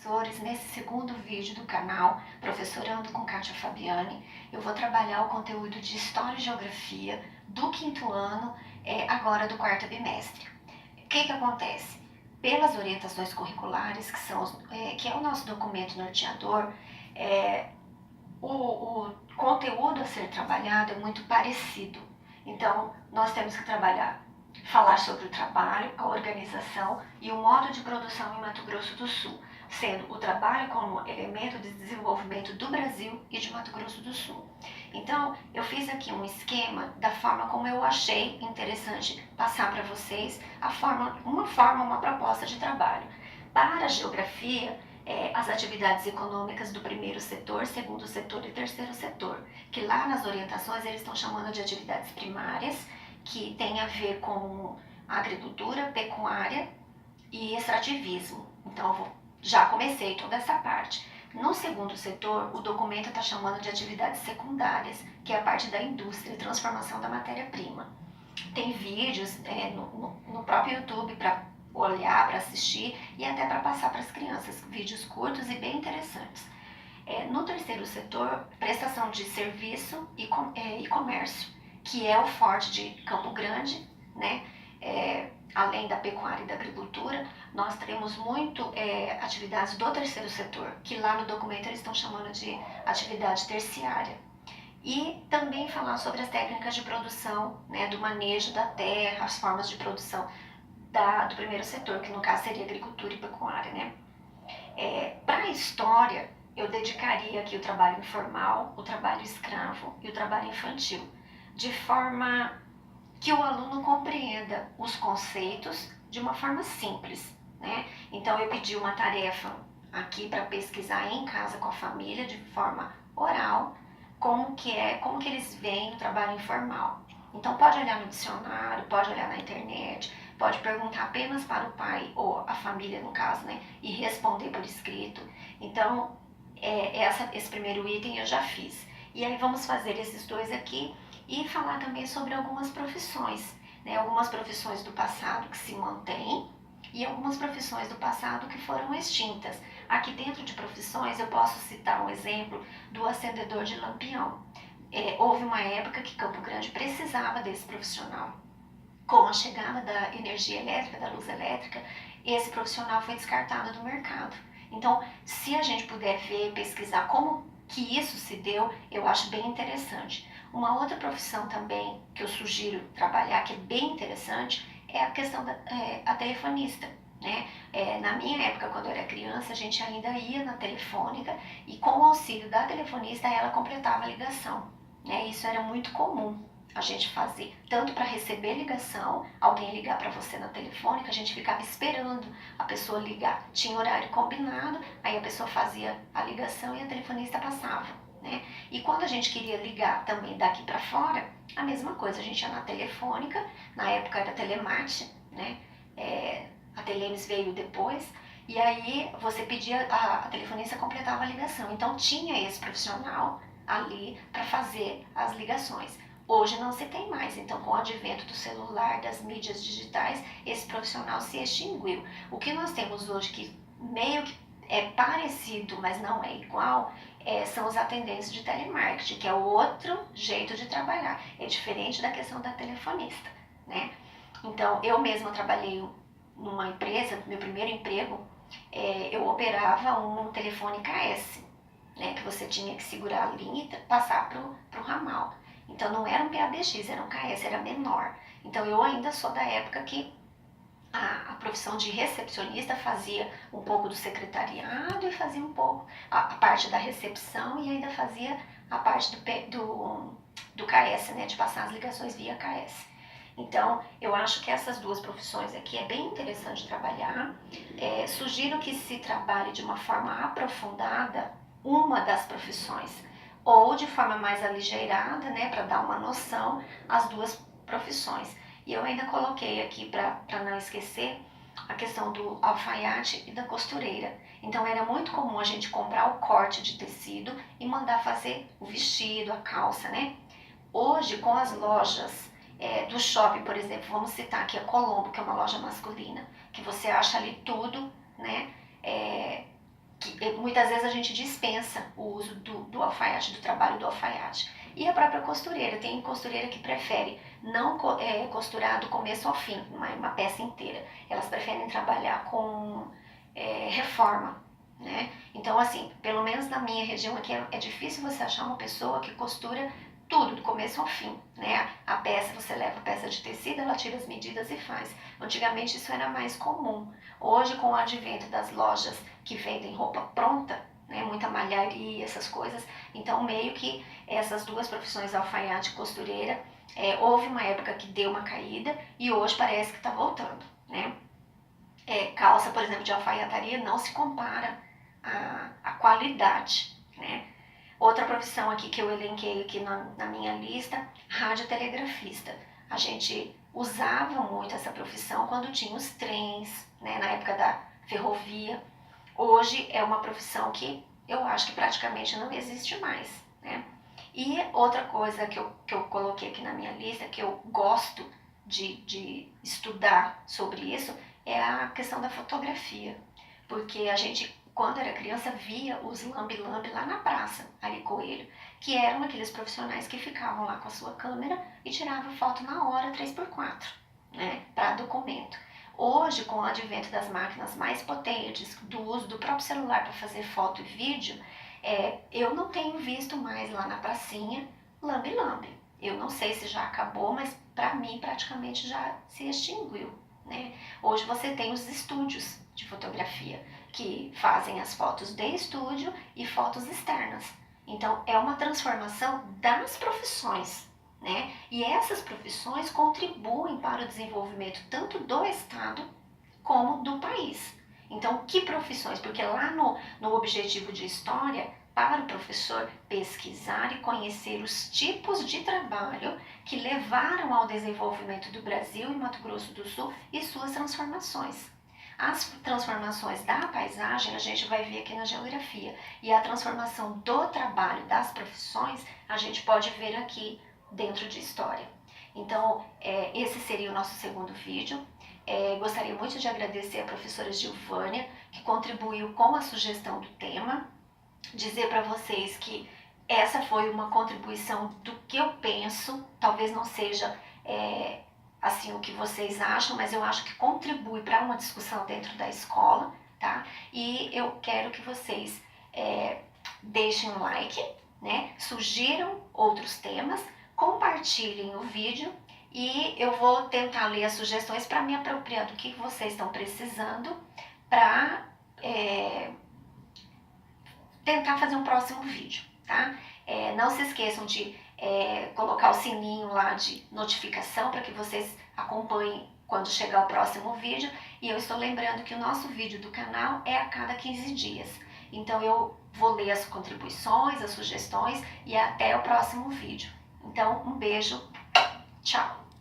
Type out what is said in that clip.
professores, nesse segundo vídeo do canal Professorando com Kátia Fabiani, eu vou trabalhar o conteúdo de História e Geografia do quinto ano, agora do quarto bimestre. O que acontece? Pelas orientações curriculares, que é o nosso documento norteador, o conteúdo a ser trabalhado é muito parecido. Então, nós temos que falar sobre o trabalho, a organização e o modo de produção em Mato Grosso do Sul, sendo o trabalho como elemento de desenvolvimento do Brasil e de Mato Grosso do Sul. Então, eu fiz aqui um esquema da forma como eu achei interessante passar para vocês uma proposta de trabalho. Para a geografia, as atividades econômicas do primeiro setor, segundo setor e terceiro setor, que lá nas orientações eles estão chamando de atividades primárias, que tem a ver com agricultura, pecuária e extrativismo. Então, já comecei toda essa parte. No segundo setor, o documento está chamando de atividades secundárias, que é a parte da indústria, transformação da matéria-prima. Tem vídeos no próprio YouTube para olhar, para assistir e até para passar para as crianças, vídeos curtos e bem interessantes. No terceiro setor, prestação de serviço e comércio, que é o forte de Campo Grande, né? Além da pecuária e da agricultura, nós teremos muito atividades do terceiro setor, que lá no documento eles estão chamando de atividade terciária. E também falar sobre as técnicas de produção, né, do manejo da terra, as formas de produção do primeiro setor, que no caso seria agricultura e pecuária, né? Para a história, eu dedicaria aqui o trabalho informal, o trabalho escravo e o trabalho infantil, de forma que o aluno compreenda os conceitos de uma forma simples, né? Então eu pedi uma tarefa aqui para pesquisar em casa com a família de forma oral como que eles veem o trabalho informal. Então pode olhar no dicionário, pode olhar na internet, pode perguntar apenas para o pai ou a família no caso, né? E responder por escrito. Então esse primeiro item eu já fiz. E aí vamos fazer esses dois aqui e falar também sobre algumas profissões, né? Algumas profissões do passado que se mantêm e algumas profissões do passado que foram extintas. Aqui dentro de profissões eu posso citar um exemplo do acendedor de lampião. Houve uma época que Campo Grande precisava desse profissional. Com a chegada da energia elétrica, da luz elétrica, esse profissional foi descartado do mercado. Então, se a gente puder ver, pesquisar como que isso se deu, eu acho bem interessante. Uma outra profissão também que eu sugiro trabalhar, que é bem interessante, é a questão da telefonista, né? Na minha época, quando eu era criança, a gente ainda ia na telefônica e com o auxílio da telefonista, ela completava a ligação, né? Isso era muito comum a gente fazer, tanto para receber ligação, alguém ligar para você na telefônica, a gente ficava esperando a pessoa ligar. Tinha horário combinado, aí a pessoa fazia a ligação e a telefonista passava, né? E quando a gente queria ligar também daqui para fora, a mesma coisa, a gente ia na telefônica, na época era Telemate, né? A Telemes veio depois, e aí você pedia, a telefonista completava a ligação. Então tinha esse profissional ali para fazer as ligações. Hoje não se tem mais, então com o advento do celular, das mídias digitais, esse profissional se extinguiu. O que nós temos hoje que meio que é parecido, mas não é igual, são os atendentes de telemarketing, que é outro jeito de trabalhar, é diferente da questão da telefonista, né? Então eu mesma trabalhei numa empresa, meu primeiro emprego, eu operava um telefone KS, né, que você tinha que segurar a linha e passar pro ramal. Então não era um PABX, era um KS, era menor. Então eu ainda sou da época que a profissão de recepcionista fazia um pouco do secretariado e fazia um pouco a parte da recepção e ainda fazia a parte do KS, né, de passar as ligações via KS. Então eu acho que essas duas profissões aqui é bem interessante trabalhar. Sugiro que se trabalhe de uma forma aprofundada uma das profissões, ou de forma mais aligeirada, né, para dar uma noção, as duas profissões. E eu ainda coloquei aqui, para não esquecer, a questão do alfaiate e da costureira. Então era muito comum a gente comprar o corte de tecido e mandar fazer o vestido, a calça, né? Hoje, com as lojas do shopping, por exemplo, vamos citar aqui a Colombo, que é uma loja masculina, que você acha ali tudo, né? muitas vezes a gente dispensa o uso do alfaiate, do trabalho do alfaiate. E a própria costureira, tem costureira que prefere não costurar do começo ao fim, uma peça inteira. Elas preferem trabalhar com reforma, né? Então, assim, pelo menos na minha região aqui é difícil você achar uma pessoa que costura tudo, do começo ao fim, né? A peça, você leva a peça de tecido, ela tira as medidas e faz. Antigamente isso era mais comum. Hoje, com o advento das lojas que vendem roupa pronta, né, muita malharia, essas coisas, então meio que essas duas profissões, alfaiate e costureira, houve uma época que deu uma caída e hoje parece que está voltando, né? Calça, por exemplo, de alfaiataria não se compara à qualidade, né? Outra profissão aqui que eu elenquei aqui na minha lista, radiotelegrafista. A gente usava muito essa profissão quando tinha os trens, né, na época da ferrovia. Hoje é uma profissão que eu acho que praticamente não existe mais, né? E outra coisa que eu coloquei aqui na minha lista, que eu gosto de estudar sobre isso, é a questão da fotografia. Porque a gente, quando era criança, via os lambe-lambe lá na praça, Ari Coelho, que eram aqueles profissionais que ficavam lá com a sua câmera e tiravam foto na hora 3x4, né, para documento. Hoje, com o advento das máquinas mais potentes, do uso do próprio celular para fazer foto e vídeo, eu não tenho visto mais lá na pracinha lambe-lambe. Eu não sei se já acabou, mas para mim praticamente já se extinguiu, né? Hoje você tem os estúdios de fotografia que fazem as fotos de estúdio e fotos externas. Então é uma transformação das profissões, né? E essas profissões contribuem para o desenvolvimento tanto do Estado como do país. Então, que profissões? Porque lá no objetivo de história, para o professor pesquisar e conhecer os tipos de trabalho que levaram ao desenvolvimento do Brasil e Mato Grosso do Sul e suas transformações. As transformações da paisagem a gente vai ver aqui na geografia, e a transformação do trabalho, das profissões, a gente pode ver aqui dentro de história. Então, esse seria o nosso segundo vídeo. Gostaria muito de agradecer a professora Gilvânia, que contribuiu com a sugestão do tema, dizer para vocês que essa foi uma contribuição do que eu penso, talvez não seja assim o que vocês acham, mas eu acho que contribui para uma discussão dentro da escola, tá? E eu quero que vocês deixem um like, né? Sugiram outros temas, compartilhem o vídeo e eu vou tentar ler as sugestões para me apropriar do que vocês estão precisando para tentar fazer um próximo vídeo, tá? Não se esqueçam de colocar o sininho lá de notificação para que vocês acompanhem quando chegar o próximo vídeo. E eu estou lembrando que o nosso vídeo do canal é a cada 15 dias. Então eu vou ler as contribuições, as sugestões e até o próximo vídeo. Então, um beijo, tchau!